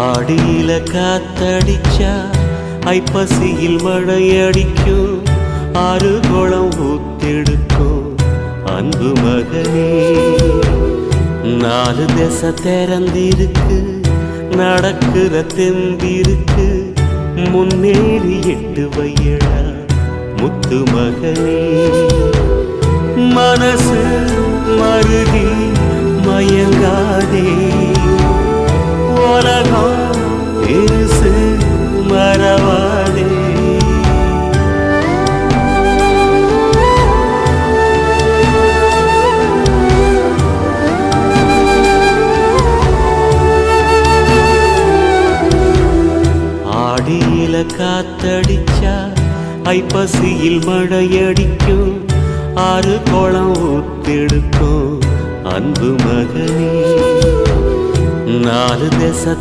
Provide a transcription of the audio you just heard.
ஆடியில காத்தடிச்சா ஐப்பசியில் மழையடிக்கும், ஆறு குளம் ஊத்தெடுக்கும் அன்பு மகனே. நாலு திசை திறந்திருக்கு, நடக்கிற தெம்பிருக்கு, முன்னேறி எட்டு வையடா முத்து மகனே. மனசு மருகி மயங்காதே, உலகம் இருசு மறவாதே. ஆடியில காத்தடிச்சா ஐப்பசியில் மழையடிக்கும், ஆறு குளம் ஊத்தெடுக்கும் அன்பு மகனே. நாலு திசை